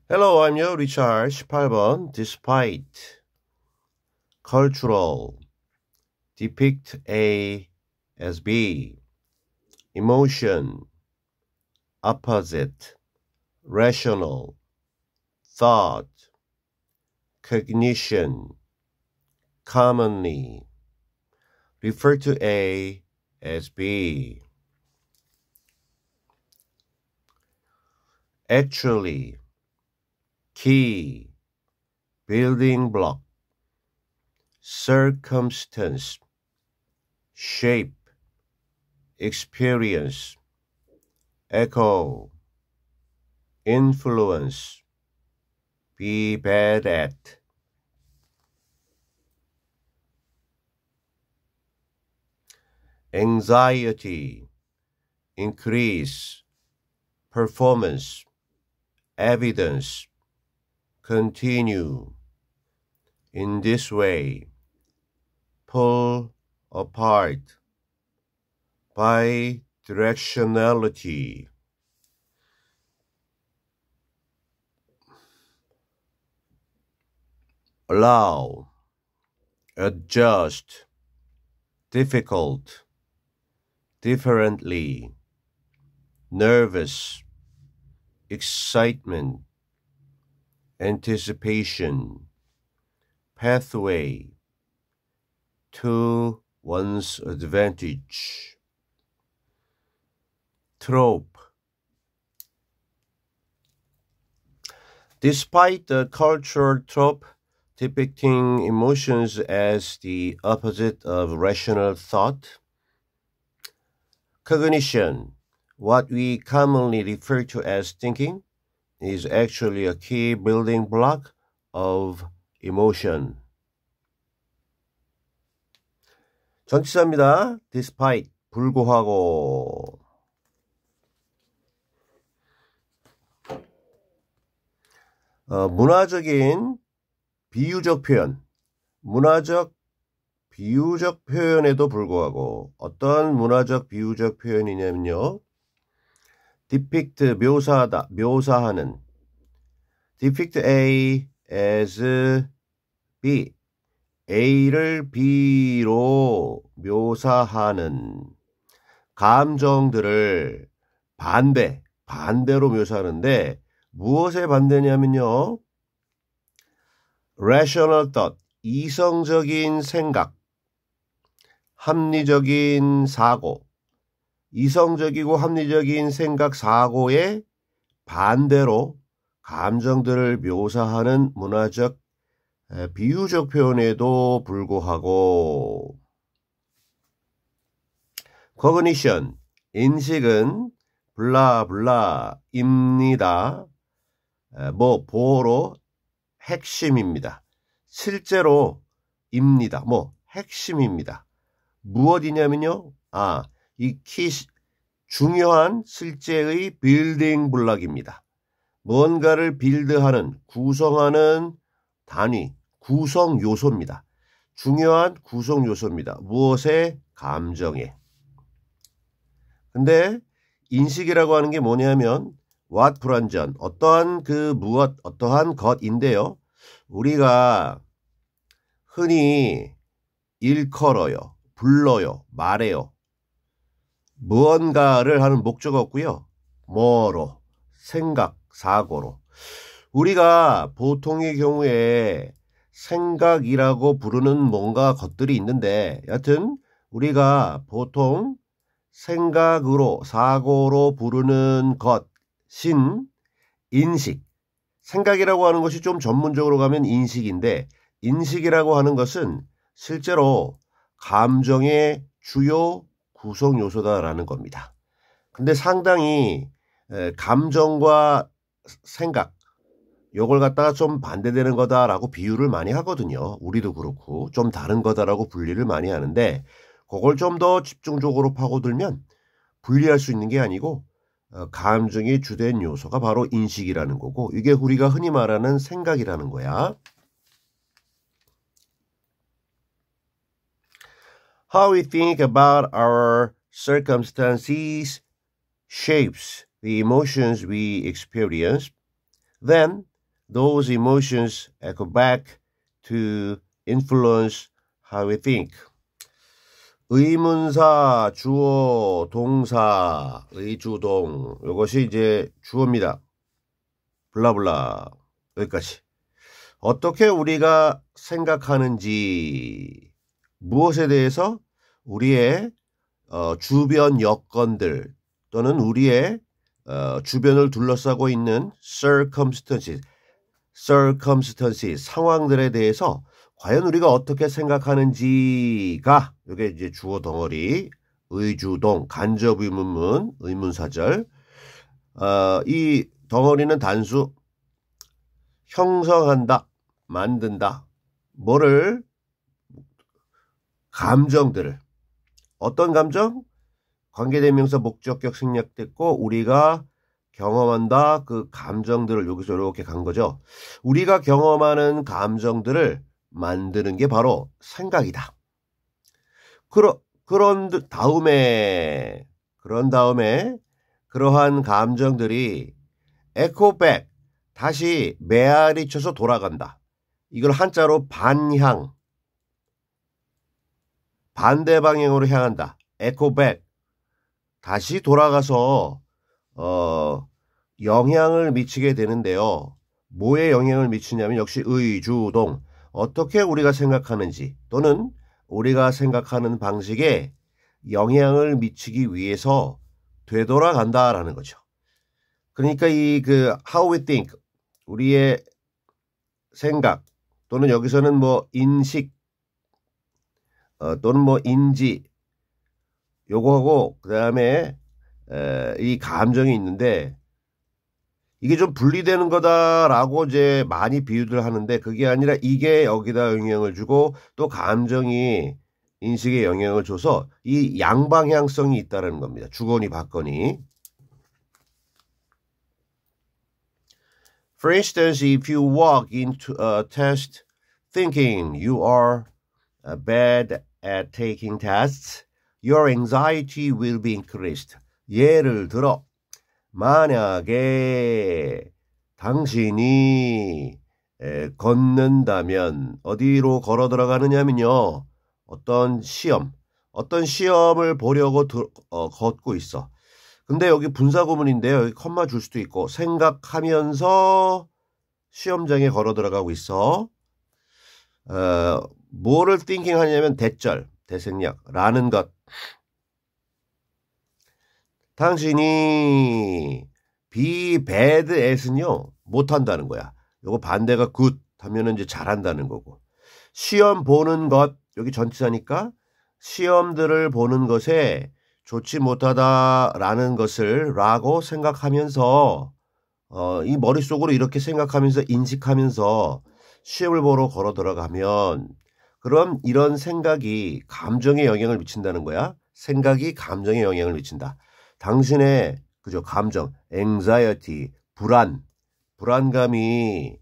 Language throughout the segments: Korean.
Hello, I'm your Richard. 18번. Despite cultural depict A as B. Emotion opposite rational thought cognition commonly refer to A as B. Actually key building block circumstance shape experience echo influence be bad at anxiety increase performance evidence continue in this way pull apart bidirectionality allow adjust difficult differently nervous excitement anticipation pathway to one's advantage trope despite the cultural trope depicting emotions as the opposite of rational thought cognition what we commonly refer to as thinking is actually a key building block of emotion. 전치사입니다. despite, 불구하고. 문화적인 비유적 표현. 문화적 비유적 표현에도 불구하고 어떤 문화적 비유적 표현이냐면요. depict, 묘사하다, 묘사하는 depict A as B A를 B로 묘사하는 감정들을 반대로 묘사하는데 무엇의 반대냐면요. rational thought, 이성적인 생각, 합리적인 사고, 이성적이고 합리적인 생각, 사고의 반대로 감정들을 묘사하는 문화적 비유적 표현에도 불구하고 cognition, 인식은 블라블라입니다. 보로 핵심입니다. 실제로입니다. 핵심입니다. 무엇이냐면요. 이 키 중요한 실제의 빌딩 블럭입니다. 뭔가를 빌드하는, 구성하는 단위, 구성 요소입니다. 중요한 구성 요소입니다. 무엇의? 감정에. 근데 인식이라고 하는 게 뭐냐면 what 불완전, 어떠한 무엇, 어떠한 것인데요. 우리가 흔히 일컬어요, 불러요, 말해요. 무언가를 하는 목적 없고요. 뭐로? 생각, 사고로. 우리가 보통의 경우에 생각이라고 부르는 뭔가 것들이 있는데 여하튼 우리가 보통 생각으로, 사고로 부르는 것인 인식. 생각이라고 하는 것이 좀 전문적으로 가면 인식인데 인식이라고 하는 것은 실제로 감정의 주요 구성 요소다라는 겁니다. 근데 상당히 감정과 생각 요걸 갖다가 좀 반대되는 거다라고 비유를 많이 하거든요. 우리도 그렇고 좀 다른 거다라고 분리를 많이 하는데 그걸 좀 더 집중적으로 파고들면 분리할 수 있는 게 아니고 감정의 주된 요소가 바로 인식이라는 거고 이게 우리가 흔히 말하는 생각이라는 거야. How we think about our circumstances shapes the emotions we experience. Then those emotions echo back to influence how we think. 의문사, 주어, 동사, 의주동. 이것이 이제 주어입니다. 블라블라. 여기까지. 어떻게 우리가 생각하는지, 무엇에 대해서 우리의 주변 여건들 또는 우리의 주변을 둘러싸고 있는 circumstances, 상황들에 대해서 과연 우리가 어떻게 생각하는지가 이게 이제 주어 덩어리, 의주동, 간접 의문문, 의문사절. 이 덩어리는 단수, 형성한다, 만든다. 뭐를? 감정들을. 어떤 감정? 관계대명사 목적격 생략됐고 우리가 경험한다. 그 감정들을 여기서 이렇게 간 거죠. 우리가 경험하는 감정들을 만드는 게 바로 생각이다. 그런 다음에 그러한 감정들이 에코백, 다시 메아리 쳐서 돌아간다. 이걸 한자로 반향, 반대 방향으로 향한다. 에코백, 다시 돌아가서 영향을 미치게 되는데요. 뭐에 영향을 미치냐면 역시 의주동, 어떻게 우리가 생각하는지 또는 우리가 생각하는 방식에 영향을 미치기 위해서 되돌아간다라는 거죠. 그러니까 이 how we think, 우리의 생각 또는 여기서는 뭐 인식 또는 뭐 인지, 요거하고 그다음에 이 감정이 있는데 이게 좀 분리되는 거다라고 이제 많이 비유를 하는데 그게 아니라 이게 여기다 영향을 주고 또 감정이 인식에 영향을 줘서 이 양방향성이 있다는 겁니다. 주거니 받거니. For instance, if you walk into a test thinking you are bad at taking tests, your anxiety will be increased. 예를 들어 만약에 당신이 걷는다면 어디로 걸어 들어가느냐면요. 어떤 시험을 보려고 걷고 있어. 근데 여기 분사구문인데요. 여기 컴마 줄 수도 있고 생각하면서 시험장에 걸어 들어가고 있어. 뭐를 thinking 하냐면 대절, 대생략, 라는 것. 당신이 be bad at은요, 못한다는 거야. 요거 반대가 good 하면은 이제 잘한다는 거고. 시험 보는 것, 여기 전치사니까 시험들을 보는 것에 좋지 못하다라는 것을 라고 생각하면서 이 머릿속으로 이렇게 생각하면서 인식하면서 시험을 보러 걸어 들어가면 그럼 이런 생각이 감정에 영향을 미친다는 거야. 생각이 감정에 영향을 미친다. 당신의 감정, anxiety, 불안감이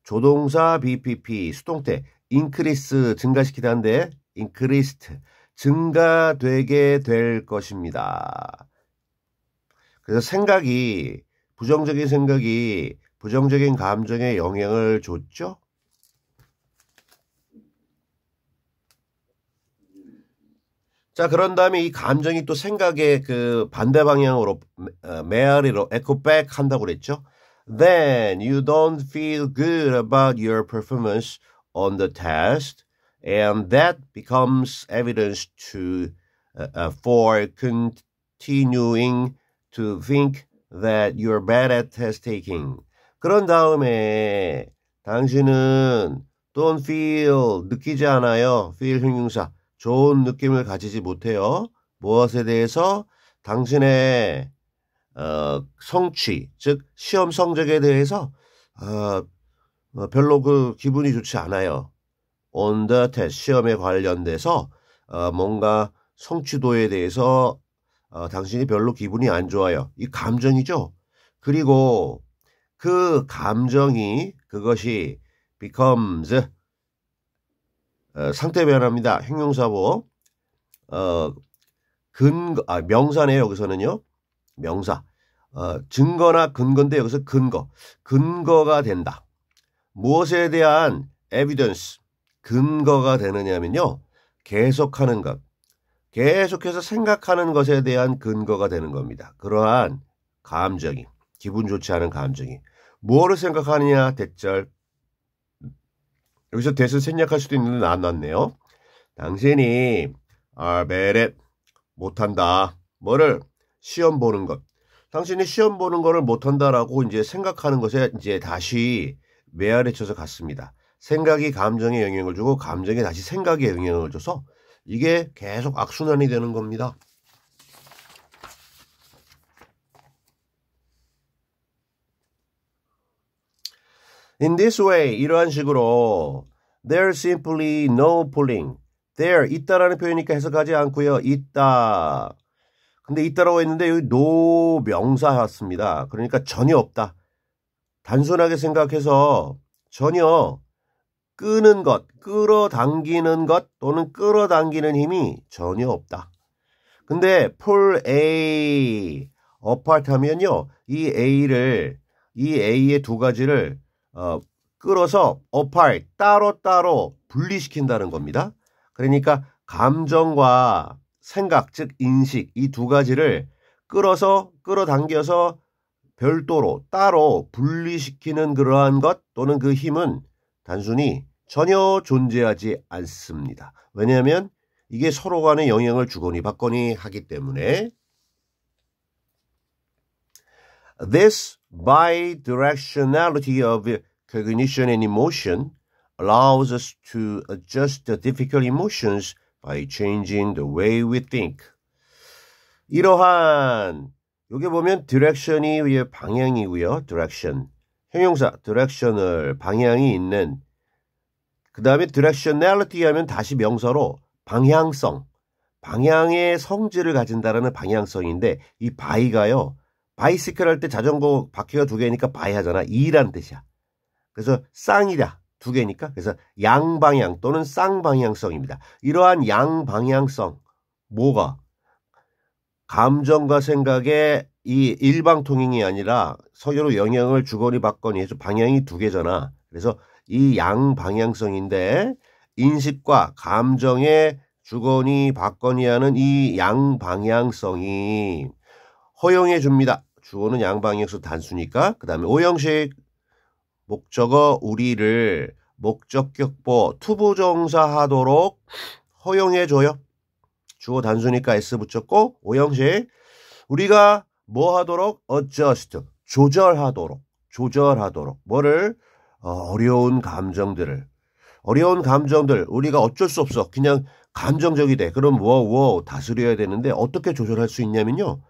조동사 BPP 수동태 increase 증가시키다는데 increased 증가되게 될 것입니다. 그래서 부정적인 생각이 부정적인 감정에 영향을 줬죠. 자, 그런 다음에 이 감정이 또 생각의 반대 방향으로 메아리로 에코백 한다고 그랬죠. Then you don't feel good about your performance on the test, and that becomes evidence for continuing to think that you're bad at test taking. 그런 다음에 당신은 don't feel, 느끼지 않아요. feel 형용사. 좋은 느낌을 가지지 못해요. 무엇에 대해서? 당신의 성취, 즉 시험 성적에 대해서 별로 기분이 좋지 않아요. On the test, 시험에 관련돼서 뭔가 성취도에 대해서 당신이 별로 기분이 안 좋아요. 이 감정이죠. 그리고 그 감정이 그것이 becomes 상태 변화입니다. 형용사고 명사네요. 여기서는요. 명사. 증거나 근거인데 여기서 근거가 된다. 무엇에 대한 evidence, 근거가 되느냐면요. 계속하는 것, 계속해서 생각하는 것에 대한 근거가 되는 겁니다. 그러한 감정이, 기분 좋지 않은 감정이. 뭐를 생각하느냐, 대절. 여기서 대을 생략할 수도 있는데 안 났네요. 당신이 베렛 못한다. 뭐를? 시험 보는 것. 당신이 시험 보는 거를 못한다라고 이제 생각하는 것에 이제 다시 메아리 쳐서 갔습니다. 생각이 감정에 영향을 주고 감정이 다시 생각에 영향을 줘서 이게 계속 악순환이 되는 겁니다. In this way, 이러한 식으로 there's simply no pulling. there, 있다라는 표현이니까 해석하지 않고요. 있다. 근데 있다라고 했는데 여기 no 명사 왔습니다. 그러니까 전혀 없다. 단순하게 생각해서 전혀 끄는 것, 끌어당기는 것 또는 끌어당기는 힘이 전혀 없다. 근데 pull A apart 하면요. 이 A의 두 가지를 끌어서 apart, 따로따로 분리시킨다는 겁니다. 그러니까 감정과 생각, 즉 인식 이 두 가지를 끌어당겨서 별도로 따로 분리시키는 그러한 것 또는 그 힘은 단순히 전혀 존재하지 않습니다. 왜냐하면 이게 서로 간에 영향을 주거니 받거니 하기 때문에 This bidirectionality of cognition and emotion allows us to adjust the difficult emotions by changing the way we think. 이러한 여기 보면 direction이 방향이고요. direction. 형용사 direction을 방향이 있는 그 다음에 directionality 하면 다시 명사로 방향성. 방향의 성질을 가진다라는 방향성인데 이 by가요. 바이시클 할 때 자전거 바퀴가 두 개니까 바이 하잖아. 이란 뜻이야. 그래서 쌍이다. 두 개니까. 그래서 양방향 또는 쌍방향성입니다. 이러한 양방향성. 뭐가? 감정과 생각의 이 일방통행이 아니라 서로 영향을 주거니 받거니 해서 방향이 두 개잖아. 그래서 이 양방향성인데 인식과 감정에 주거니 받거니 하는 이 양방향성이 허용해 줍니다. 주어는 양방향성 단수니까. 그 다음에 오형식 목적어 우리를 목적격보 투부정사하도록 허용해줘요. 주어 단수니까 S 붙였고 오형식 우리가 뭐 하도록? adjust 조절하도록 뭐를? 어려운 감정들 우리가 어쩔 수 없어. 그냥 감정적이 돼. 그럼 다스려야 되는데 어떻게 조절할 수 있냐면요.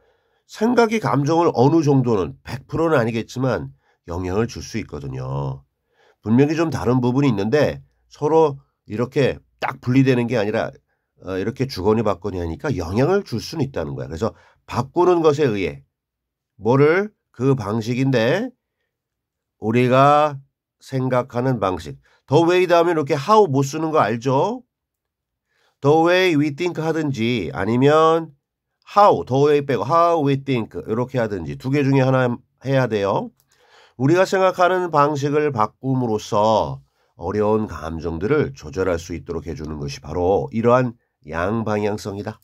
생각이 감정을 어느 정도는 100%는 아니겠지만 영향을 줄 수 있거든요. 분명히 좀 다른 부분이 있는데 서로 이렇게 딱 분리되는 게 아니라 이렇게 주거니 받거니 하니까 영향을 줄 수는 있다는 거야. 그래서 바꾸는 것에 의해 뭐를? 그 방식인데 우리가 생각하는 방식. The way 다음에 이렇게 how 못 쓰는 거 알죠? The way we think 하든지 아니면 how, the way 빼고 how we think 이렇게 하든지 두 개 중에 하나 해야 돼요. 우리가 생각하는 방식을 바꿈으로써 어려운 감정들을 조절할 수 있도록 해주는 것이 바로 이러한 양방향성이다.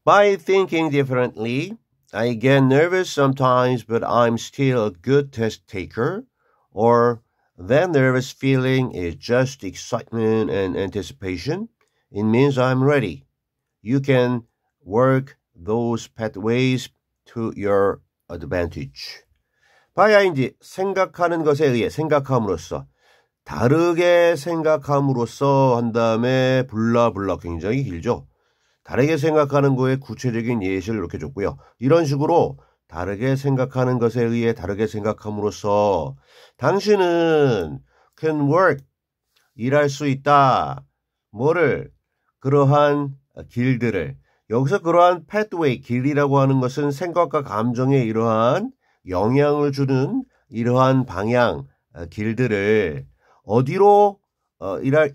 By thinking differently, I get nervous sometimes, but I'm still a good test taker. Or that nervous feeling is just excitement and anticipation. It means I'm ready. You can work those pathways to your advantage. by ing 생각하는 것에 의해 생각함으로써 다르게 생각함으로써 한 다음에 블라블라 굉장히 길죠. 다르게 생각하는 거에 구체적인 예시를 이렇게 줬고요. 이런 식으로 다르게 생각하는 것에 의해 다르게 생각함으로써 당신은 can work 일할 수 있다. 뭐를? 그러한 길들을 여기서 그러한 pathway 길이라고 하는 것은 생각과 감정에 이러한 영향을 주는 이러한 방향 길들을 어디로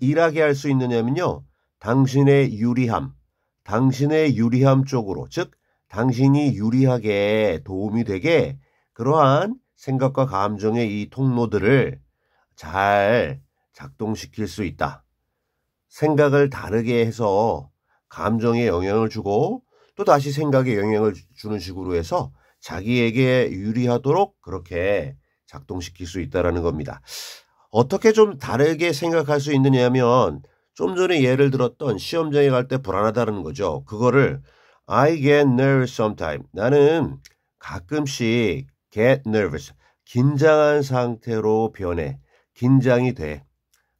일하게 할 수 있느냐면요. 당신의 유리함 쪽으로 즉 당신이 유리하게 도움이 되게 그러한 생각과 감정의 이 통로들을 잘 작동시킬 수 있다. 생각을 다르게 해서 감정에 영향을 주고 또 다시 생각에 영향을 주는 식으로 해서 자기에게 유리하도록 그렇게 작동시킬 수 있다는 겁니다. 어떻게 좀 다르게 생각할 수 있느냐면 좀 전에 예를 들었던 시험장에 갈 때 불안하다는 거죠. 그거를 I get nervous sometimes. 나는 가끔씩 get nervous. 긴장한 상태로 변해. 긴장이 돼.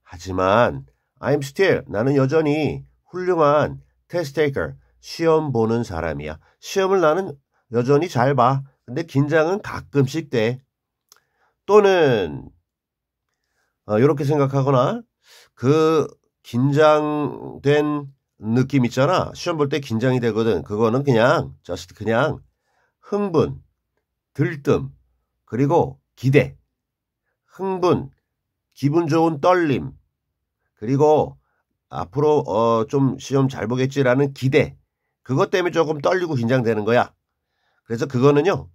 하지만 I'm still. 나는 여전히 훌륭한 test taker. 시험 보는 사람이야. 시험을 나는 여전히 잘 봐. 근데 긴장은 가끔씩 돼. 또는 이렇게 생각하거나 그 긴장된 느낌 있잖아. 시험 볼 때 긴장이 되거든. 그거는 그냥 just 그냥 흥분, 들뜸, 그리고 기대, 흥분, 기분 좋은 떨림, 그리고 앞으로 좀 시험 잘 보겠지라는 기대. 그것 때문에 조금 떨리고 긴장되는 거야. 그래서 그거는요.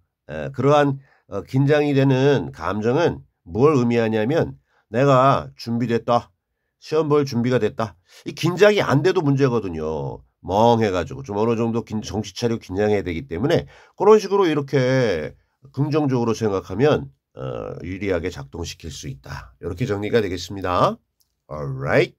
그러한 긴장이 되는 감정은 뭘 의미하냐면 내가 준비됐다. 시험 볼 준비가 됐다. 이 긴장이 안 돼도 문제거든요. 멍해가지고 좀 어느 정도 정신 차리고 긴장해야 되기 때문에 그런 식으로 이렇게 긍정적으로 생각하면 유리하게 작동시킬 수 있다. 이렇게 정리가 되겠습니다. Alright.